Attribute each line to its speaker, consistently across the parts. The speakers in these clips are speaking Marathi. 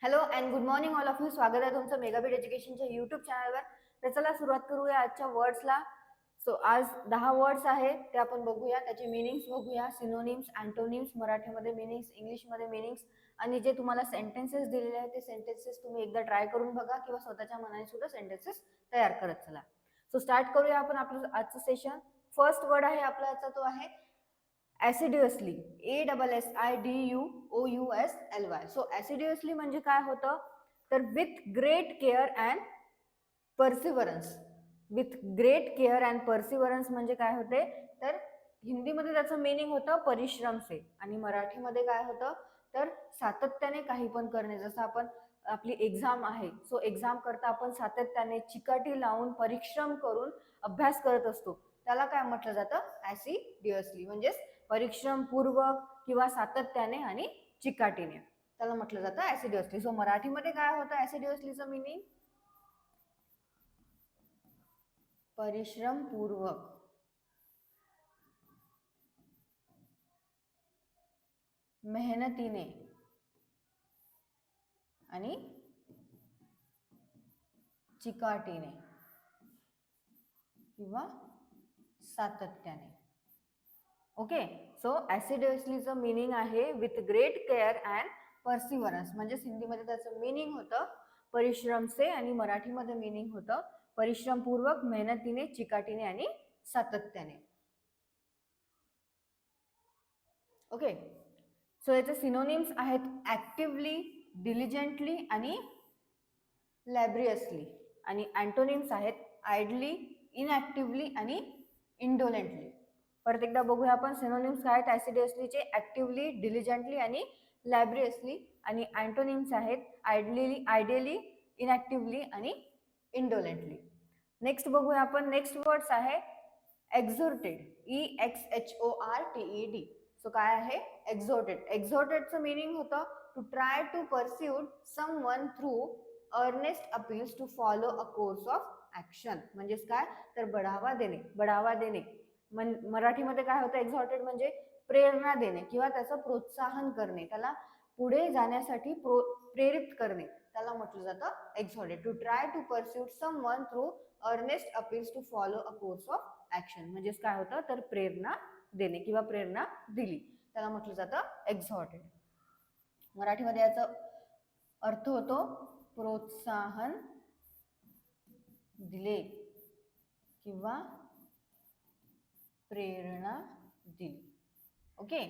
Speaker 1: Hello and good morning all of you. स्वागत आहे तुमचं मेगाबीट एज्युकेशनच्या यूट्यूब चॅनलवर. तर चला सुरुवात करूया आजच्या वर्ड्सला. सो आज 10 वर्ड्स आहेत ते आपण बघूया, त्याचे मिनिंग्स बघूया, सिनोनिम्स, अँटोनिम्स, मराठीमध्ये मिनिंग्स, इंग्लिशमध्ये मिनिंग्स, आणि जे तुम्हाला सेंटेन्सेस दिलेले आहेत ते सेंटेन्सेस तुम्ही एकदा ट्राय करून बघा किंवा स्वतःच्या मनाने सुद्धा सेंटेन्सेस तयार करत चला. सो स्टार्ट करूया आपण आपलं आजचं सेशन. फर्स्ट वर्ड आहे आपला आजचा, तो आहे ऍसिडियसली. ASSIDUOUSLY. सो ऍसिडियसली म्हणजे काय होतं, तर with great care and perseverance. With great care and perseverance म्हणजे काय होते, तर हिंदीमध्ये त्याचं मिनिंग होतं परिश्रम से, आणि मराठीमध्ये काय होतं, तर सातत्याने काही पण करणे. जसं आपण आपली एक्झाम आहे, सो एक्झाम करता आपण सातत्याने चिकाटी लावून परिश्रम करून अभ्यास करत असतो, त्याला काय म्हटलं जातं, ऍसिडियसली. म्हणजेच परिश्रमपूर्वक किंवा सातत्याने आणि चिकाटीने, त्याला म्हटलं जातं ऍसिडियसली. सो मराठीमध्ये काय होतं ऍसिडियसलीचं मिनिंग, परिश्रमपूर्वक, मेहनतीने आणि चिकाटीने किंवा सातत्याने. ओके. सो ऍसिडियसलीचं मिनिंग आहे विथ ग्रेट केअर अँड परसिव्हरन्स. म्हणजेच हिंदीमध्ये त्याचं मिनिंग होतं परिश्रम से, आणि मराठीमध्ये मिनिंग होतं परिश्रमपूर्वक, मेहनतीने, चिकाटीने आणि सातत्याने. ओके. सो याचे सिनोनिम्स आहेत ऍक्टिव्हली, डिलिजंटली आणि लॅब्रियसली. आणि अँटोनिम्स आहेत आयडली, इनऍक्टिव्हली आणि इंडोलेंटली. परत एकदा बघूया आपण सिनोनिम्स काय आहेत ऍसिडियसलीचे, ऍक्टिव्हली, डिलिजंटली आणि लॅब्रियसली. आणि अँटोनिम्स आहेत आयडियली, इनऍक्टिव्हली आणि इंडोलेंटली. नेक्स्ट बघूया आपण. नेक्स्ट वर्ड्स आहे एक्झॉर्टेड. EXHORTED. सो काय आहे एक्झॉर्टेड. एक्झॉर्टेडचं मिनिंग होतं to try to persuade someone through earnest appeals to follow a course of action. म्हणजेच काय, तर बढ़ावा देणे, बढ़ावा देणे. मराठीमध्ये काय होतं, एक्झॉर्टेड म्हणजे प्रेरणा देणे किंवा त्याचं प्रोत्साहन करणे, त्याला पुढे जाण्यासाठी प्रेरित करणे, त्याला म्हटलं जातं exhorted. To try to persuade someone through earnest appeals to follow a course of action. म्हणजेच काय होतं, तर प्रेरणा देणे किंवा प्रेरणा दिली, त्याला म्हटलं जातं एक्झॉर्टेड. मराठीमध्ये याचा अर्थ होतो प्रोत्साहन दिले किंवा प्रेरणा दिली. ओके.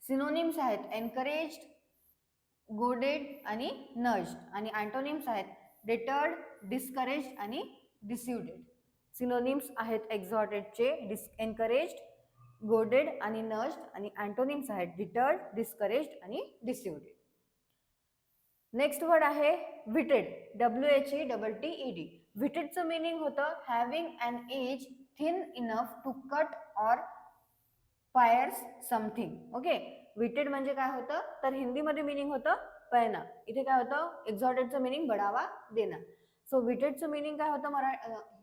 Speaker 1: सिनोनिम्स आहेत एनकरेज्ड, गोडेड आणि नर्ज्ड. आणि अँटोनिम्स आहेत डिटर्ड, डिस्करेज्ड आणि डिसिव्डेड. सिनोनिम्स आहेत एक्झॉर्टेडचे एनकरेज्ड, गोडेड आणि नर्ज्ड, आणि अँटोनिम्स आहेत डिटर्ड, डिस्करेज्ड आणि डिसिव्डेड. नेक्स्ट वर्ड आहे विटेड. WHETTED. विटेडचं मिनिंग होतं having an edge thin enough to cut or pierce something. Okay. Whetted म्हणजे काय होतं, तर हिंदीमध्ये मिनिंग होतं पैना. इथे काय होतं, एक्झॉर्टेडचं मिनिंग बढावा देणं. सो विटेडचं मिनिंग काय होतं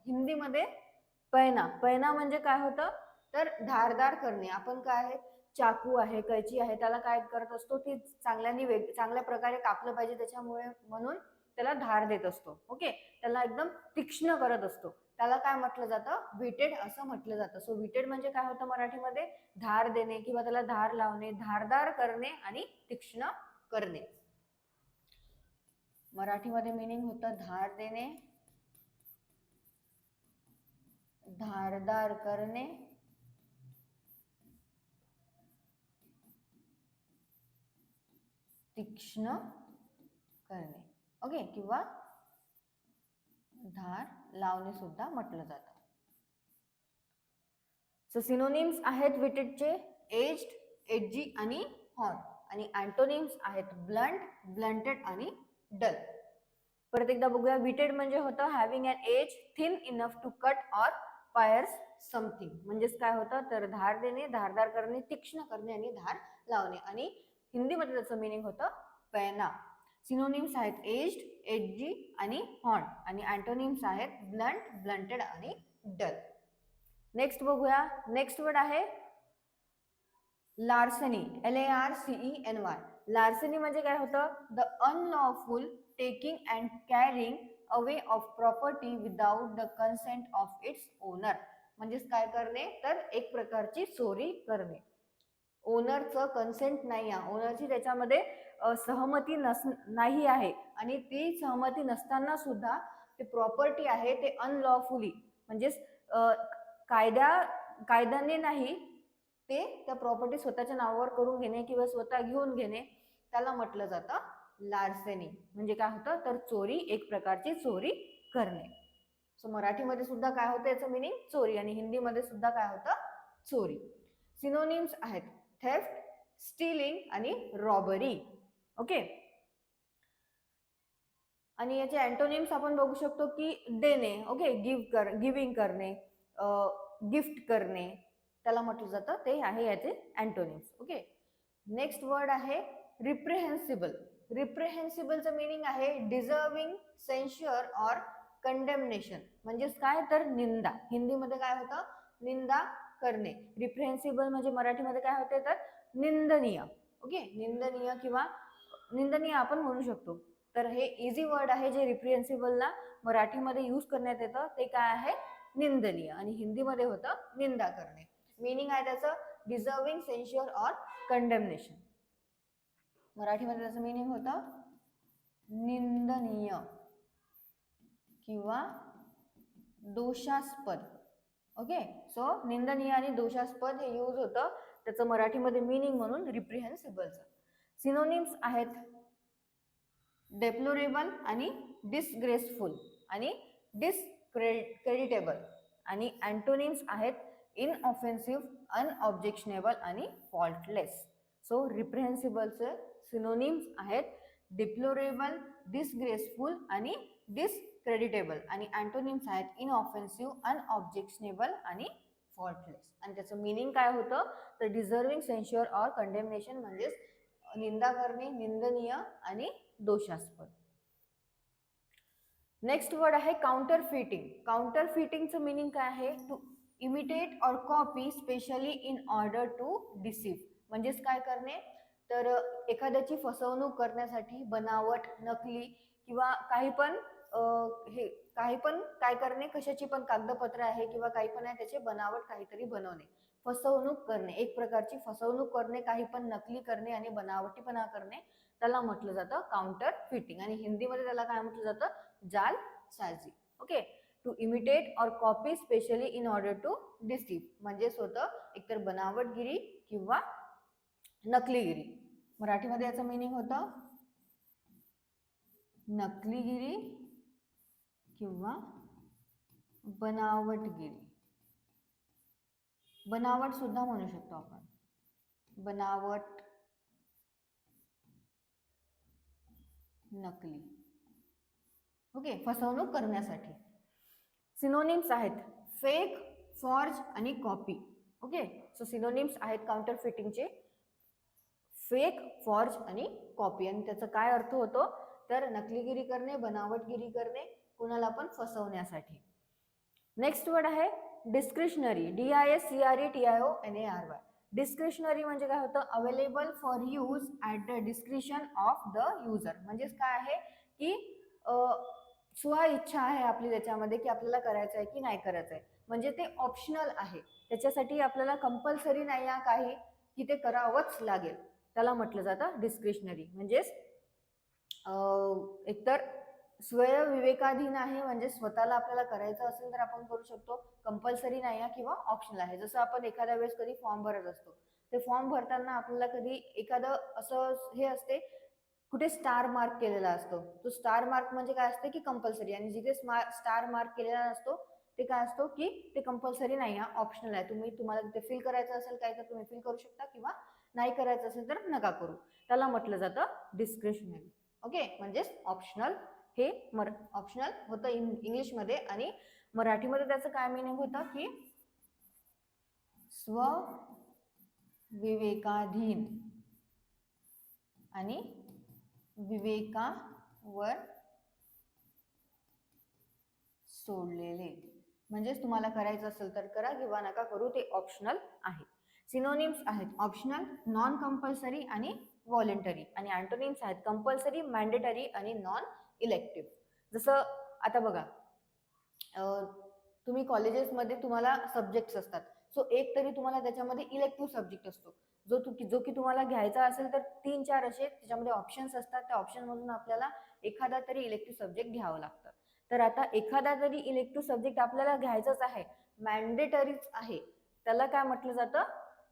Speaker 1: हिंदीमध्ये, पैना. पैना म्हणजे काय होतं, तर धारदार करणे. आपण काय आहे, चाकू आहे, कैची आहे, त्याला काय करत असतो, ती चांगल्या प्रकारे कापलं पाहिजे, त्याच्यामुळे म्हणून त्याला धार देत असतो. ओके. त्याला एकदम तीक्ष्ण करत असतो, त्याला काय म्हटलं जातं, विटेड असं म्हटलं जातं. सो विटेड म्हणजे काय होतं मराठीमध्ये, धार देणे किंवा त्याला धार लावणे, धारदार करणे आणि तीक्ष्ण करणे. मराठीमध्ये मिनिंग होतं धार देणे, धारदार करणे, तीक्ष्ण करणे. ओके. किंवा धार लावणे सुद्धा म्हटलं जातं. सो सिनोनिम्स आहेत विटेडचे एज्ड, एजी आणि हॉर्न. आणि अँटोनिम्स आहेत ब्लंट, ब्लंटेड आणि डल. परत एकदा बघूया. विटेड म्हणजे होतं having an edge thin enough to cut or pierce something. म्हणजेच काय होतं, तर धार देणे, धारदार करणे, तीक्ष्ण करणे आणि धार लावणे. आणि हिंदीमध्ये त्याचं मिनिंग होतं पैना. सिनोनिम्स आहेत एज्ड, एजी आणि हॉर्न. आणि अँटोनिम्स आहेत ब्लंट, ब्लंटेड आणि डल. नेक्स्ट बघूया. नेक्स्ट वर्ड आहे लार्सनी. LARCENY. लार्सेनी म्हणजे काय होतं? The unlawful taking and carrying away of property without the consent of its owner. म्हणजेच काय करणे? तर एक प्रकारची चोरी करणे. ओनरचं कन्सेंट नाही आहे, ओनरची त्याच्यामध्ये सहमती नाही आहे आणि ती सहमती नसताना सुद्धा ते प्रॉपर्टी आहे ते अनलॉफुली म्हणजेच कायद्याने नाही ते त्या प्रॉपर्टी स्वतःच्या नावावर करून घेणे किंवा स्वतः घेऊन घेणे, त्याला म्हटलं जातं लार्सेनी. म्हणजे काय होतं? तर चोरी, एक प्रकारची चोरी करणे. सो मराठीमध्ये सुद्धा काय होतं याचं मिनिंग? चोरी. आणि हिंदीमध्ये सुद्धा काय होतं? चोरी. सिनोनिम्स आहेत थेफ्ट, स्टीलिंग आणि रॉबरी. ओके. आणि याचे अँटोनिम्स आपण बघू शकतो की देणे, ओके, गिव्हिंग करणे, गिफ्ट करणे, त्याला म्हटलं जातं, ते आहे याचे अँटोनिम्स. ओके. नेक्स्ट वर्ड आहे रिप्रेहेन्सिबल. रिप्रेहेन्सिबलचं मिनिंग आहे डिझर्विंग, सेन्श्युअर ऑर कंडेमनेशन. म्हणजेच काय? तर निंदा. हिंदीमध्ये काय होतं? निंदा करणे. रिप्रेहेन्सिबल म्हणजे मराठीमध्ये काय होते? तर निंदनीय. ओके, निंदनीय किंवा निंदनीय आपण म्हणू शकतो. तर हे इझी वर्ड आहे जे रिप्रेहेन्सिबलला मराठीमध्ये यूज करण्यात येतं, ते काय आहे? निंदनीय. आणि हिंदीमध्ये होतं निंदा करणे. मीनिंग आहे त्याचं डिझर्विंग, सेन्श्युअर ऑर कंडेमनेशन. मराठीमध्ये त्याचं मीनिंग होतं निंदनीय किंवा दोषास्पद. ओके. सो निंदनीय आणि दोषास्पद हे यूज होतं त्याचं मराठीमध्ये मीनिंग म्हणून रिप्रेहेन्सिबलचं. सिनोनिम्स आहेत डेप्लोरेबल आणि डिसग्रेसफुल आणि डिसक्रेडिटेबल. आणि अँटोनिम्स आहेत इनऑफेन्सिव्ह, अनऑब्जेक्शनेबल आणि फॉल्टलेस. सो रिप्रेहेन्सिबलचे सिनोनिम्स आहेत डिप्लोरेबल, डिसग्रेसफुल आणि डिसक्रेडिटेबल. आणि अँटोनिम्स आहेत इनऑफेन्सिव्ह, अनऑब्जेक्शनेबल आणि फॉल्टलेस. आणि त्याचं मिनिंग काय होतं? तर डिझर्विंग, सेन्श्युअर ऑर कंडेमनेशन म्हणजेच निंदा करणे, निंदनीय आणि दोषास्पद. नेक्स्ट वर्ड आहे काउंटरफिटिंग. काउंटरफिटिंगचं मिनिंग काय आहे? To imitate or copy specially in order to deceive. म्हणजेच काय करणे? तर एखाद्याची फसवणूक करण्यासाठी बनावट, नकली किंवा काही पण काय करणे? कशाची पण कागदपत्र आहे किंवा काही पण आहे त्याचे बनावट काहीतरी बनवणे, फसवणूक करणे, एक प्रकारची फसवणूक करणे, काही पण नकली करणे आणि बनावटीपणा करणे, त्याला म्हटलं जातं काउंटर फिटिंग. आणि हिंदीमध्ये त्याला काय म्हटलं जातं? जालसाजी. Okay. To imitate or copy specially in order to deceive म्हणजेच होतं एकतर बनावटगिरी किंवा नकलीगिरी. मराठीमध्ये याचं मिनिंग होतं नकलीगिरी किंवा बनावटगिरी. बनावट सुद्धा म्हणू शकतो आपण, बनावट, नकली. ओके, फसवणूक करण्यासाठी. सिनोनिम्स आहेत फेक, फॉर्ज आणि कॉपी. ओके. सो सिनोनिम्स आहेत काउंटर फिटिंगचे फेक, फॉर्ज आणि कॉपी. आणि त्याचा काय अर्थ होतो? तर नकलीगिरी करणे, बनावटगिरी करणे, कुणाला पण फसवण्यासाठी. नेक्स्ट वर्ड आहे डिस्क्रिशनरी. DISCRETIONARY. डिस्क्रिशनरी म्हणजे काय होतं? Available for use at the discretion of the user. म्हणजेच काय आहे की स्व इच्छा आहे आपली त्याच्यामध्ये की आपल्याला करायचं आहे की नाही करायचं आहे. म्हणजे ते ऑप्शनल आहे, त्याच्यासाठी आपल्याला कंपल्सरी नाही आहे काही की ते करावंच लागेल, त्याला म्हटलं जातं डिस्क्रिशनरी. म्हणजेच एकतर स्वयंविवेकाधीन आहे, म्हणजे स्वतःला आपल्याला करायचं असेल तर आपण करू शकतो, कंपल्सरी नाही आहे किंवा ऑप्शनल आहे. जसं आपण एखाद्या वेळेस कधी फॉर्म भरत असतो, ते फॉर्म भरताना आपल्याला कधी एखादं असं हे असते कुठे स्टार मार्क केलेला असतो, तो स्टार मार्क म्हणजे काय असते की कंपल्सरी. आणि जिथे स्टार मार्क केलेला नसतो ते काय असतो की ते कंपल्सरी नाही आहे, ऑप्शनल आहे. तुम्हाला तिथे फिल करायचं असेल काय तर तुम्ही फिल करू शकता किंवा नाही करायचं असेल तर नका करू, त्याला म्हटलं जातं डिस्क्रिशनरी. ओके. म्हणजेच ऑप्शनल, हे ऑप्शनल होतं इंग्लिशमध्ये. आणि मराठीमध्ये त्याचं काय मिनिंग होतं की स्वविवेकाधीन आणि विवेकावर सोडलेले. म्हणजेच तुम्हाला करायचं असेल तर करा किंवा नका करू, ते ऑप्शनल आहे. सिनोनिम्स आहेत ऑप्शनल, नॉन कंपल्सरी आणि व्हॉलेंटरी. आणि अँटोनिम्स आहेत कंपल्सरी, मॅन्डेटरी आणि नॉन इलेक्टिव्ह. जसं आता बघा, तुम्ही कॉलेजेसमध्ये तुम्हाला सब्जेक्ट्स असतात, सो एक तरी तुम्हाला त्याच्यामध्ये इलेक्टिव्ह सब्जेक्ट असतो जो की तुम्हाला घ्यायचा असेल तर 3-4 असे त्याच्यामध्ये ऑप्शन्स असतात. त्या ऑप्शनमधून आपल्याला एखादा तरी इलेक्टिव्ह सब्जेक्ट घ्यावं लागतं. तर आता एखादा तरी इलेक्टिव्ह सब्जेक्ट आपल्याला घ्यायचाच आहे, मॅन्डेटरीच आहे, त्याला काय म्हटलं जातं,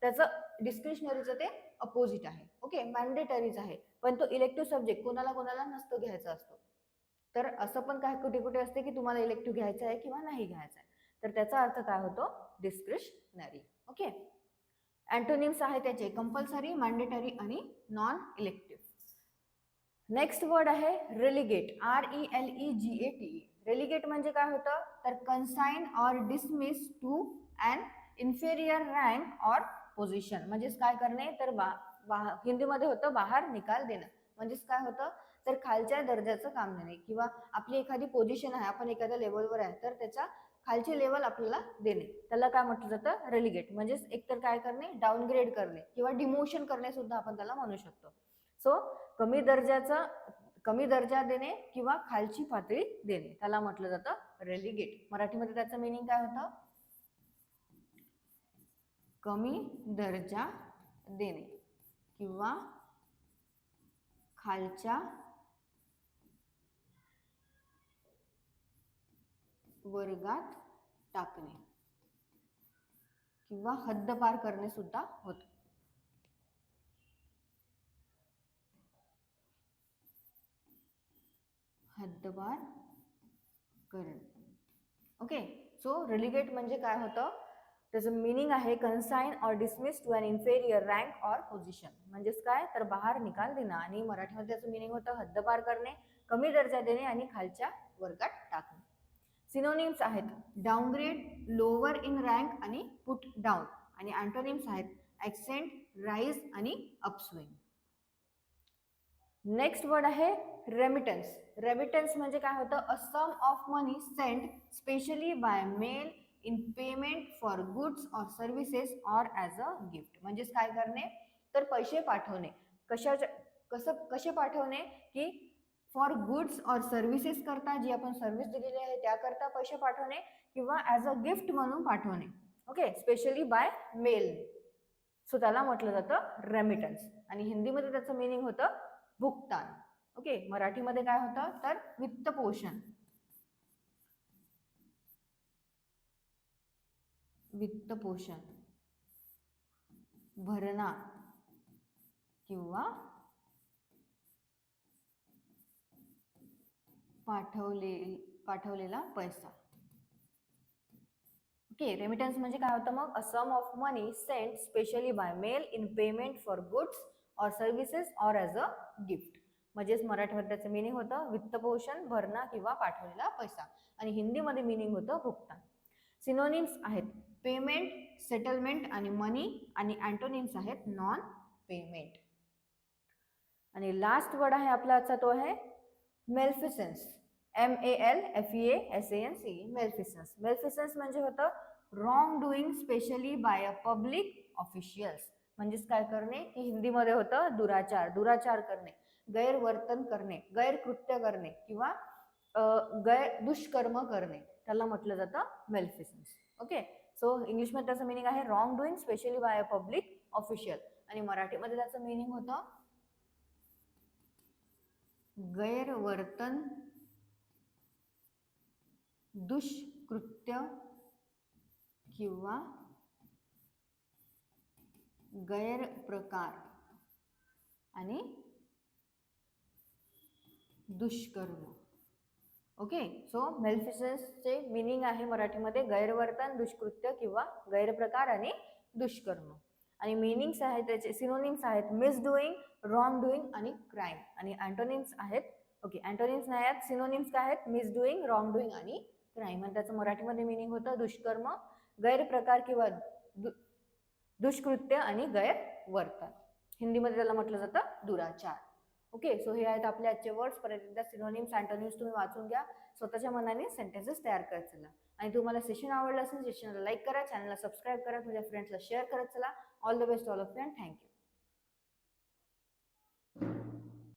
Speaker 1: त्याचं डिस्क्रिशनरीचं ते अपोजिट आहे. ओके, मॅन्डेटरीच आहे, पण तो इलेक्टिव्ह सब्जेक्ट कोणाला कोणाला नसतो घ्यायचा असतो. तर असं पण काय कुठे कुठे असते की तुम्हाला इलेक्टिव्ह घ्यायचं आहे किंवा नाही घ्यायचं आहे, तर त्याचा अर्थ काय होतो, डिस्क्रिशनरी. ओके, अँटोनिम्स आहे त्याचे कंपल्सरी, मॅन्डेटरी आणि नॉन इलेक्टिव्ह. नेक्स्ट वर्ड आहे रेलिगेट, RELEGATE. रेलिगेट म्हणजे काय होतं, तर consign or dismiss to an inferior rank or position. म्हणजेच काय करणे, तर हिंदीमध्ये होतं बाहेर निकाल देणं. म्हणजेच काय होतं, तर खालच्या दर्जाचं काम देणे, किंवा आपली एखादी पोझिशन आहे, आपण एखाद्या लेवलवर आहे, तर त्याच्या खालची लेवल आपल्याला देणे, त्याला काय म्हटलं जातं, रेलिगेट. म्हणजेच एकतर काय करणे, डाऊनग्रेड करणे किंवा डिमोशन करणे सुद्धा आपण त्याला म्हणू शकतो. सो कमी दर्जा देणे किंवा खालची पातळी देणे, त्याला म्हटलं जातं रेलिगेट. मराठीमध्ये त्याचं मीनिंग काय होतं, कमी दर्जा देणे किंवा खालच्या वर्गात टाकणे किंवा हद्दपार करणे सुद्धा होतं. हद्दपार करणे. ओके, सो रेलिगेट म्हणजे काय होतं, त्याचं मीनिंग आहे consign or dismiss to an inferior rank or position. म्हणजेच काय, तर बाहेर निकाल देणं. आणि मराठीमध्ये त्याचं मीनिंग होतं हद्दपार करणे, कमी दर्जा देणे आणि खालच्या वर्गात टाकणे. सिनोनिम्स आहेत डाऊनग्रेड, लोअर इन रँक आणि पुट डाऊन. आणि अँटोनिम्स आहेत ॲक्सेंट, राईज आणि अपस्विंग. नेक्स्ट वर्ड आहे रेमिटन्स. रेमिटन्स म्हणजे काय होतं, a sum of money sent specially by mail in payment for goods or services or as a gift. म्हणजेच काय करणे, तर पैसे पाठवणे. कसे पाठवणे, की फॉर गुड्स ऑर सर्व्हिसेस करता, जी आपण सर्व्हिस दिलेली आहे त्याकरता पैसे पाठवणे, किंवा ॲज अ गिफ्ट म्हणून पाठवणे. Okay, specially by mail, so त्याला म्हटलं जातं रेमिटन्स. आणि हिंदीमध्ये त्याचं मीनिंग होतं भुगतान. ओके, मराठीमध्ये काय होतं, तर वित्तपोषण. वित्तपोषण, भरणा किंवा पाठवलेला पैसा. ओके, रेमिटन्स म्हणजे काय होतं मग, a sum of money sent specially by mail in payment for goods or services or as a gift. म्हणजेच मराठीमध्ये त्याचं मीनिंग होतं वित्तपोषण, भरणा किंवा पाठवलेला पैसा. आणि हिंदीमध्ये मीनिंग होतं भुगतान. सिनोनिम्स आहेत पेमेंट, सेटलमेंट आणि मनी. आणि अँटोनिम्स आहेत नॉन पेमेंट. आणि लास्ट वर्ड आहे आपला आजचा, तो आहे मेल्फिसन्स, MELFEASANCE. मेल्फिसन्स. मेल्फिसन्स म्हणजे होतं wrongdoing specially by a public officials. म्हणजेच काय करणे, की हिंदीमध्ये होतं दुराचार. दुराचार करणे, गैरवर्तन करणे, गैरकृत्य करणे किंवा दुष्कर्म करणे, त्याला म्हटलं जातं मेल्फिसन्स. ओके, सो इंग्लिशमध्ये त्याचं मीनिंग आहे wrongdoing specially by a public official. आणि मराठीमध्ये त्याचं मीनिंग होतं गैरवर्तन, दुष्कृत्य किंवा गैरप्रकार आणि दुष्कर्म. ओके, सो मेल्फिसन्सचे मीनिंग आहे मराठीमध्ये गैरवर्तन, दुष्कृत्य किंवा गैरप्रकार आणि दुष्कर्म. आणि मीनिंग्स आहेत त्याचे, सिनोनिम्स आहेत मिसडुईंग, रॉंग डुईंग आणि क्राईम. आणि अँटोनिम्स आहेत, ओके अँटोनिम्स नाही आहेत, सिनोनिम्स काय आहेत, मिसडुईंग, रॉंग डुईंग आणि क्राईम. आणि त्याचं मराठीमध्ये मीनिंग होतं दुष्कर्म, गैरप्रकार किंवा दुष्कृत्य आणि गैरवर्तन. हिंदीमध्ये त्याला म्हटलं जातं दुराचार. ओके, सो हे आहेत आपले आजचे वर्ड्स. परत एकदा सिनोनिम्स, अँटोनिम्स तुम्ही वाचून घ्या, स्वतःच्या मनाने सेंटेन्सेस तयार करत चला. आणि तुम्हाला सेशन आवडलं असेल, सेशनला लाईक करा, चॅनलला सबस्क्राईब करा, तुझ्या फ्रेंड्सला शेअर करत चला. All the best all of you and thank you.